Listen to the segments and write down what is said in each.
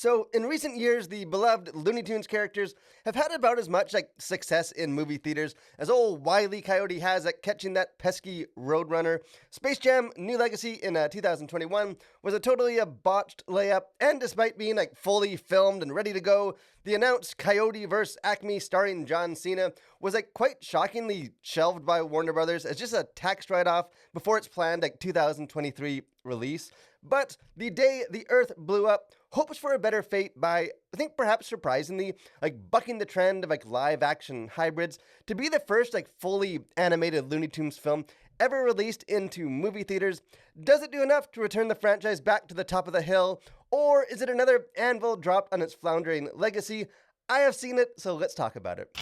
So, in recent years, the beloved Looney Tunes characters have had about as much success in movie theaters as old Wile E. Coyote has at catching that pesky Roadrunner. Space Jam: New Legacy in 2021 was a totally botched layup, and despite being fully filmed and ready to go, the announced Coyote vs. Acme starring John Cena was quite shockingly shelved by Warner Brothers as just a tax write-off before its planned 2023 release. But the day the Earth blew up, hopes for a better fate by, I think perhaps surprisingly, bucking the trend of live action hybrids to be the first fully animated Looney Tunes film ever released into movie theaters. Does it do enough to return the franchise back to the top of the hill, or is it another anvil dropped on its floundering legacy? I have seen it, so let's talk about it.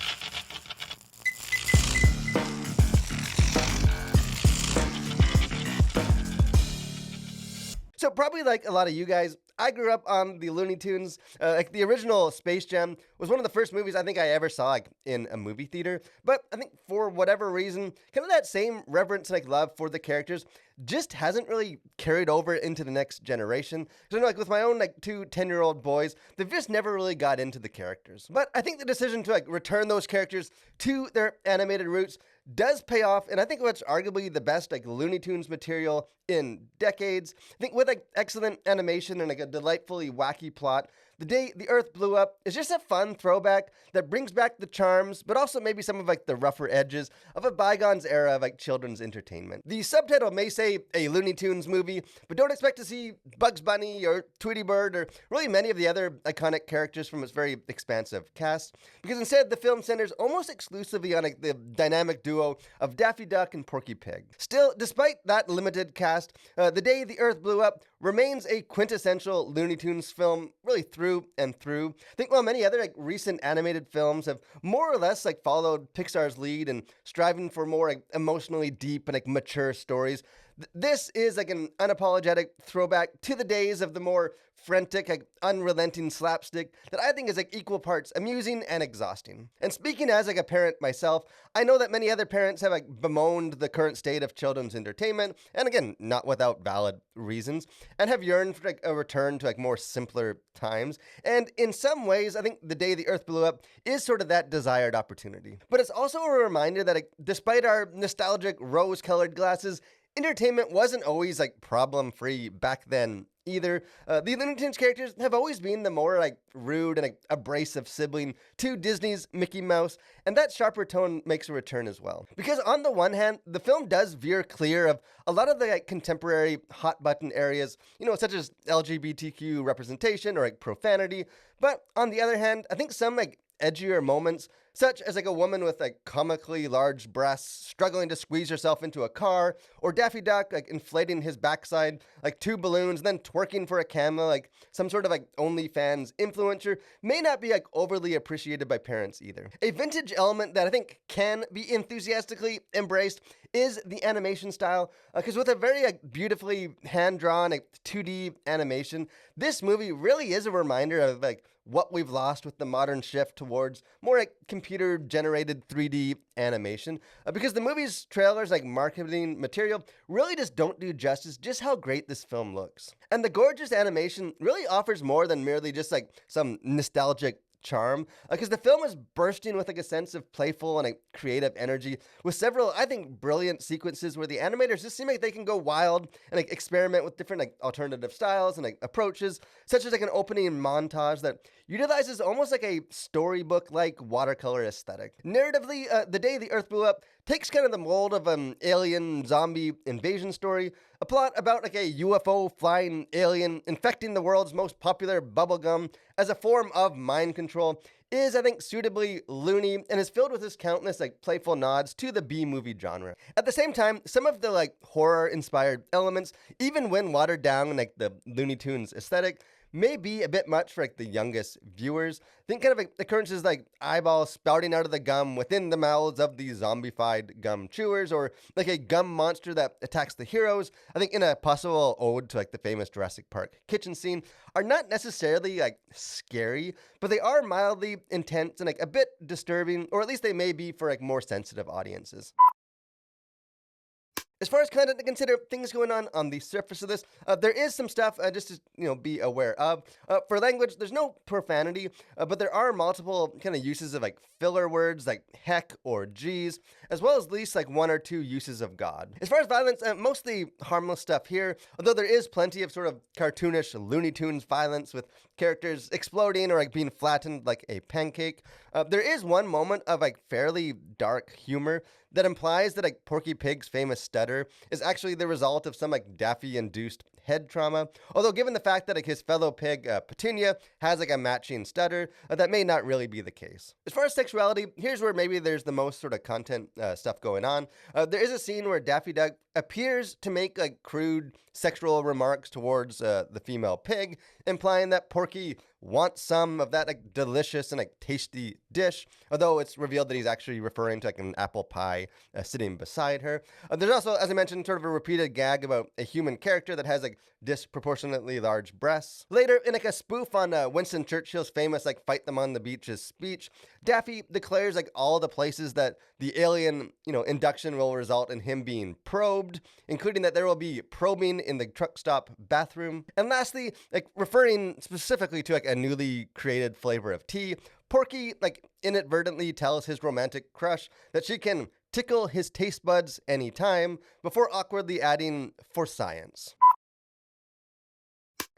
So probably like a lot of you guys, I grew up on the Looney Tunes. The original Space Jam was one of the first movies I think I ever saw in a movie theater. But I think for whatever reason, kind of that same reverence and love for the characters just hasn't really carried over into the next generation. So with my own two 10-year-old boys, they've just never really got into the characters. But I think the decision to return those characters to their animated roots does pay off, and I think what's arguably the best Looney Tunes material in decades. I think with excellent animation and a delightfully wacky plot, The Day the Earth Blew Up is just a fun throwback that brings back the charms, but also maybe some of the rougher edges of a bygones era of children's entertainment. The subtitle may say a Looney Tunes movie, but don't expect to see Bugs Bunny or Tweety Bird or really many of the other iconic characters from its very expansive cast, because instead the film centers almost exclusively on the dynamic duo of Daffy Duck and Porky Pig. Still, despite that limited cast, The Day the Earth Blew Up remains a quintessential Looney Tunes film, really through and through. I think while many other recent animated films have more or less followed Pixar's lead and striving for more emotionally deep and mature stories, this is an unapologetic throwback to the days of the more frantic, unrelenting slapstick that I think is equal parts amusing and exhausting. And speaking as a parent myself, I know that many other parents have bemoaned the current state of children's entertainment, and again, not without valid reasons, and have yearned for a return to more simpler times. And in some ways, I think The Day the Earth Blew Up is sort of that desired opportunity. But it's also a reminder that despite our nostalgic rose-colored glasses, entertainment wasn't always problem-free back then either. The Looney Tunes characters have always been the more rude and abrasive sibling to Disney's Mickey Mouse, and that sharper tone makes a return as well. Because on the one hand, the film does veer clear of a lot of the contemporary hot button areas, such as LGBTQ representation or profanity. But on the other hand, I think some edgier moments, such as a woman with comically large breasts struggling to squeeze herself into a car, or Daffy Duck inflating his backside two balloons, then twerking for a camera some sort of OnlyFans influencer, may not be overly appreciated by parents either. A vintage element that I think can be enthusiastically embraced is the animation style, because with a very beautifully hand-drawn 2D animation, this movie really is a reminder of what we've lost with the modern shift towards more computer-generated 3D animation, because the movie's trailers, marketing material, really just don't do justice just how great this film looks. And the gorgeous animation really offers more than merely just some nostalgic charm, because the film is bursting with a sense of playful and creative energy, with several, I think, brilliant sequences where the animators just seem they can go wild and experiment with different alternative styles and approaches, such as an opening montage that utilizes almost a storybook-like watercolor aesthetic. Narratively, The Day the Earth Blew Up takes kind of the mold of an alien zombie invasion story, a plot about a UFO flying alien infecting the world's most popular bubblegum as a form of mind control, is, I think, suitably loony and is filled with this countless playful nods to the B-movie genre. At the same time, some of the horror-inspired elements, even when watered down in the Looney Tunes aesthetic, may be a bit much for the youngest viewers. Think kind of occurrences eyeballs spouting out of the gum within the mouths of the zombified gum chewers, or a gum monster that attacks the heroes, I think in a possible ode to the famous Jurassic Park kitchen scene, are not necessarily scary, but they are mildly intense and a bit disturbing, or at least they may be for more sensitive audiences. As far as content to consider, things going on the surface of this, there is some stuff just to be aware of. For language, there's no profanity, but there are multiple kind of uses of like filler words like heck or geez, as well as at least like one or two uses of God. As far as violence, mostly harmless stuff here, although there is plenty of sort of cartoonish Looney Tunes violence with characters exploding or like being flattened like a pancake. There is one moment of like fairly dark humor that implies that like Porky Pig's famous stutter is actually the result of some like Daffy-induced head trauma. Although given the fact that like his fellow pig Petunia has like a matching stutter, that may not really be the case. As far as sexuality, here's where maybe there's the most sort of content stuff going on. There is a scene where Daffy Duck appears to make like crude sexual remarks towards the female pig, implying that Porky wants some of that like delicious and like tasty dish, although it's revealed that he's actually referring to like an apple pie sitting beside her. There's also, as I mentioned, sort of a repeated gag about a human character that has like disproportionately large breasts. Later, in like a spoof on Winston Churchill's famous like fight them on the beaches speech, Daffy declares like all the places that the alien induction will result in him being probed, including that there will be probing in the truck stop bathroom. And lastly, like referring specifically to like a newly created flavor of tea, Porky like inadvertently tells his romantic crush that she can tickle his taste buds anytime, before awkwardly adding, for science.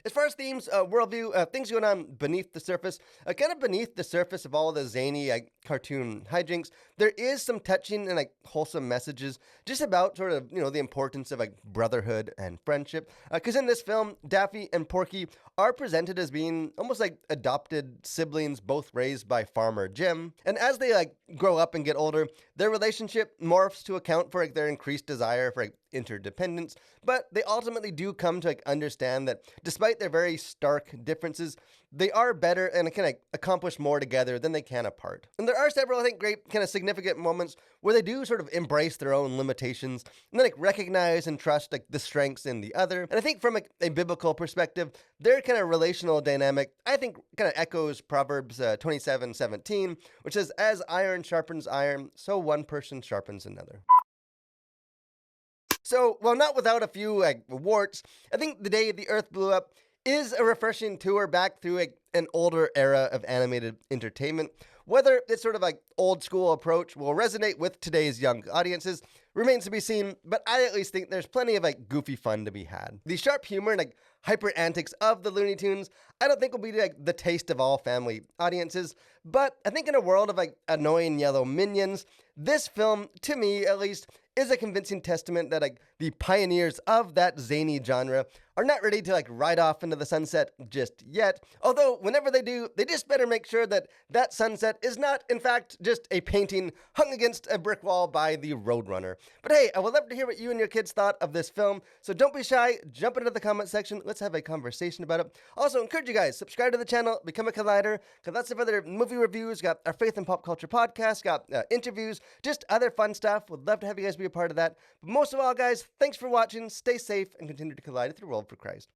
As far as themes, worldview, things going on beneath the surface, kind of beneath the surface of all the zany cartoon hijinks, there is some touching and like wholesome messages just about sort of, the importance of like brotherhood and friendship. Because in this film, Daffy and Porky are presented as being almost like adopted siblings, both raised by Farmer Jim. And as they like grow up and get older, their relationship morphs to account for like their increased desire for like interdependence, but they ultimately do come to like understand that despite their very stark differences, they are better and can accomplish more together than they can apart. And there are several, I think, great kind of significant moments where they do sort of embrace their own limitations and then like recognize and trust like the strengths in the other. And I think from a biblical perspective, their kind of relational dynamic, I think, kind of echoes Proverbs 27:17, which says, "As iron sharpens iron, so one person sharpens another." So, while not without a few warts, I think The Day the Earth Blew Up is a refreshing tour back through an older era of animated entertainment. Whether this sort of like old school approach will resonate with today's young audiences remains to be seen, but I at least think there's plenty of like goofy fun to be had. The sharp humor and like hyper antics of the Looney Tunes, I don't think will be like the taste of all family audiences, but I think in a world of like annoying yellow minions, this film, to me at least, is a convincing testament that like the pioneers of that zany genre are not ready to like ride off into the sunset just yet. Although whenever they do, they just better make sure that that sunset is not in fact just a painting hung against a brick wall by the Roadrunner. But hey, I would love to hear what you and your kids thought of this film, so don't be shy, jump into the comment section, let's have a conversation about it. Also, encourage you guys, subscribe to the channel, become a Collider, got lots of other movie reviews, got our Faith and Pop Culture podcast, got interviews, just other fun stuff. Would love to have you guys be a part of that. But most of all, guys, thanks for watching, stay safe, and continue to collide with your world for Christ.